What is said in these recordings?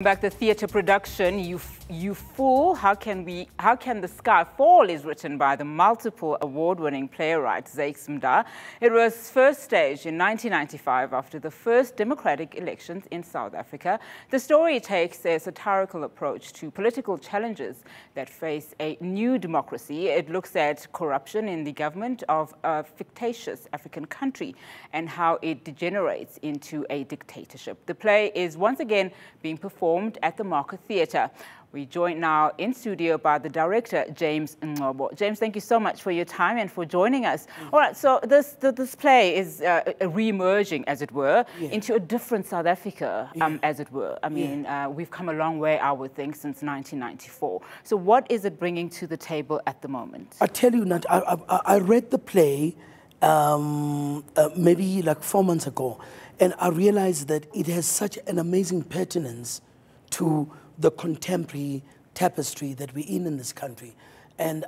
Back the theatre production, You Fool, How Can the Sky Fall is written by the multiple award-winning playwright Ngcobo. It was first staged in 1995 after the first democratic elections in South Africa. The story takes a satirical approach to political challenges that face a new democracy. It looks at corruption in the government of a fictitious African country and how it degenerates into a dictatorship. The play is once again being performed at the Market Theatre. We're joined now in studio by the director, James Ngcobo. James, thank you so much for your time and for joining us. All right, so this play is re-emerging, as it were, into a different South Africa, as it were. I mean, we've come a long way, I would think, since 1994. So what is it bringing to the table at the moment? I tell you, Nat, I read the play maybe like 4 months ago, and I realized that it has such an amazing pertinence to the contemporary tapestry that we're in this country. And,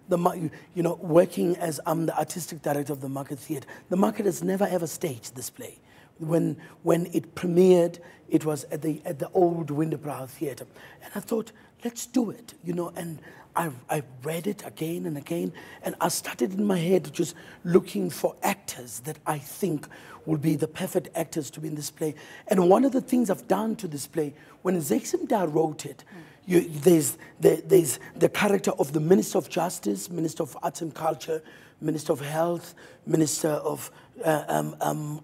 working as I'm the artistic director of the Market Theatre, the Market has never ever staged this play. When it premiered, it was at the old Windebrow Theatre. And I thought, let's do it, and I read it again and again, and I started in my head just looking for actors that I think will be the perfect actors to be in this play. And one of the things I've done to this play, when Ngcobo wrote it, there's the character of the Minister of Justice, Minister of Arts and Culture, Minister of Health, Minister of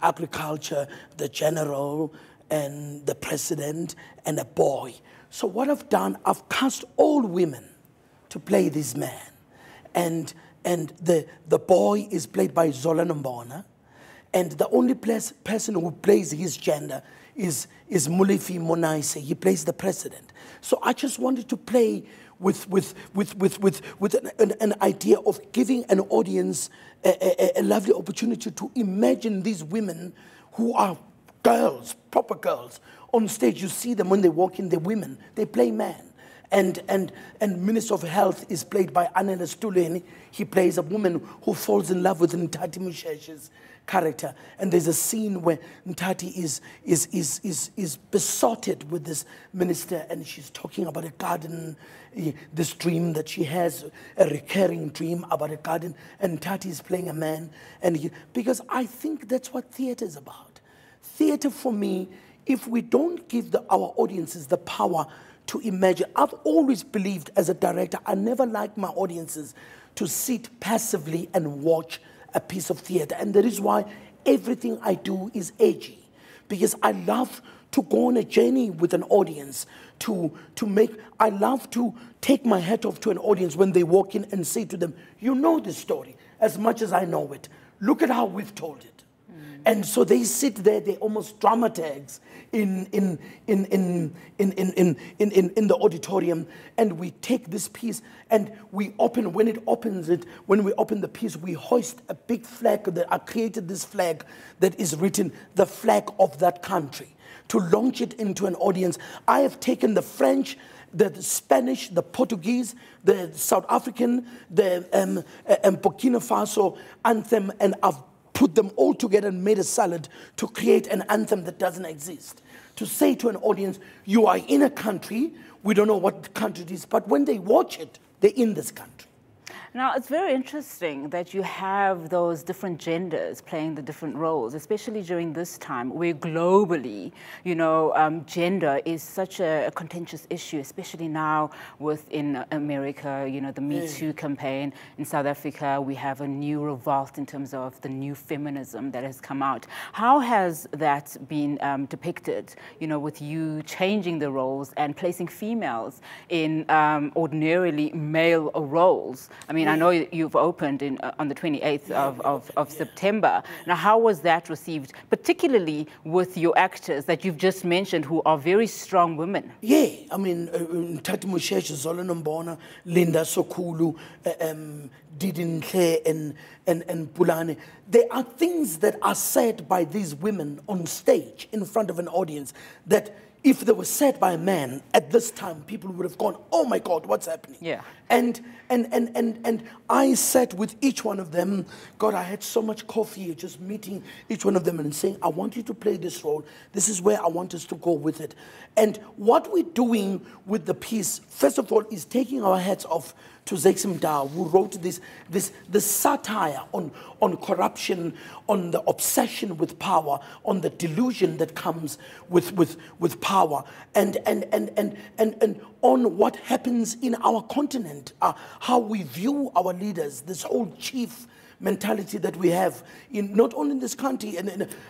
Agriculture, the General, and the President, and a boy. So what I've done, I've cast all women to play this man. And the boy is played by Zola Nombona. And the only person who plays his gender is Mulifi Monaise. He plays the president. So I just wanted to play with an idea of giving an audience a lovely opportunity to imagine these women who are girls, proper girls. On stage, you see them when they walk in, they're women. They play men. And Minister of Health is played by Anela Stuleni. He plays a woman who falls in love with Ntati Musheshe's character. And there's a scene where Ntati is besotted with this minister, and she's talking about a garden, this dream that she has, a recurring dream about a garden, and Ntati is playing a man. Because I think that's what theatre is about. Theatre, for me, if we don't give our audiences the power to imagine. I've always believed as a director, I never liked my audiences to sit passively and watch a piece of theater. And that is why everything I do is edgy. Because I love to go on a journey with an audience, I love to take my hat off to an audience when they walk in and say to them, you know this story as much as I know it. Look at how we've told it. And so they sit there, they almost dramatize in the auditorium, and we take this piece and we open, when we open the piece, we hoist a big flag. I created this flag that is written, the flag of that country, to launch it into an audience. I have taken the French, the Spanish, the Portuguese, the South African, the Burkina Faso anthem, and I've put them all together and made a salad to create an anthem that doesn't exist. To say to an audience, you are in a country, we don't know what country it is, but when they watch it, they're in this country. Now, it's very interesting that you have those different genders playing the different roles, especially during this time where globally, gender is such a contentious issue, especially now within America, the Me Too campaign. In South Africa, we have a new revolt in terms of the new feminism that has come out. How has that been depicted, with you changing the roles and placing females in ordinarily male roles? I mean, I know you've opened on the 28th of September. Now, how was that received, particularly with your actors that you've just mentioned, who are very strong women? Yeah, I mean, Ntati Musheshe, Zola Nombona, Linda Sokulu, Didinhle, and Pulane. There are things that are said by these women on stage in front of an audience that if they were said by a man at this time, people would have gone, oh my God, what's happening? Yeah. And I sat with each one of them. God, I had so much coffee just meeting each one of them and saying, I want you to play this role. This is where I want us to go with it. And what we're doing with the piece, first of all, is taking our hats off to Zakes Mda, who wrote this satire on corruption, on the obsession with power, on the delusion that comes with power, and on what happens in our continent, how we view our leaders, this whole chief mentality that we have, in not only in this country,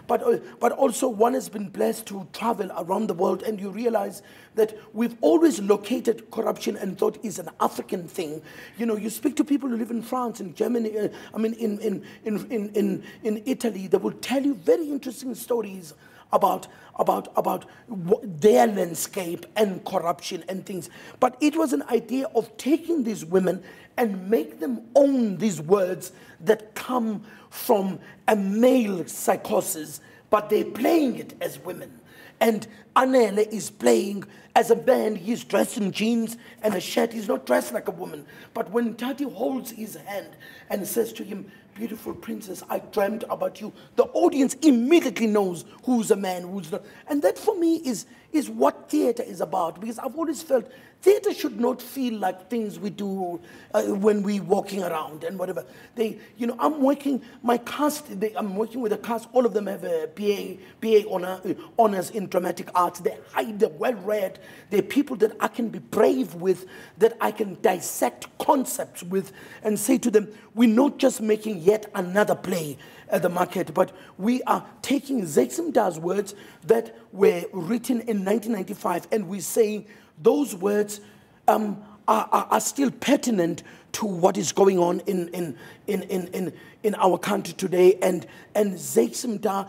but also one has been blessed to travel around the world, and you realize that we've always located corruption and thought it's an African thing. You know, you speak to people who live in France, in Germany, in Italy, they will tell you very interesting stories about their landscape and corruption and things. But it was an idea of taking these women and make them own these words that come from a male psychosis, but they're playing it as women. And Anele is playing as a man. He's dressed in jeans and a shirt. He's not dressed like a woman. But when Tati holds his hand and says to him, beautiful princess, I dreamt about you, the audience immediately knows who's a man, who's not. And that for me is what theater is about, because I've always felt theater should not feel like things we do when we're walking around and whatever. I'm working, my cast, I'm working with a cast, all of them have a BA honors in dramatic arts. They're well-read. They're people that I can be brave with, that I can dissect concepts with and say to them, we're not just making yet another play at the market, but we are taking Zakes Mda's words that were written in 1995, and we're saying those words are still pertinent to what is going on in our country today. And Zakes Mda,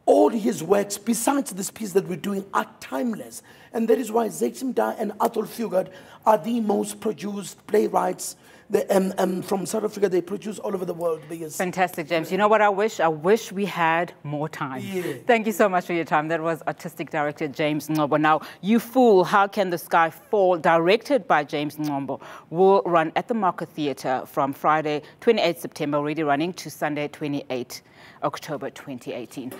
all his works, besides this piece that we're doing, are timeless. And that is why Zakes Mda and Athol Fugard are the most produced playwrights from South Africa. They produce all over the world. Fantastic, James. You know what I wish? I wish we had more time. Yeah. Thank you so much for your time. That was Artistic Director James Ngcobo. Now, You Fool, How Can the Sky Fall, directed by James Ngcobo, will run at the Market Theatre from Friday, 28 September, already running, to Sunday, 28 October 2018.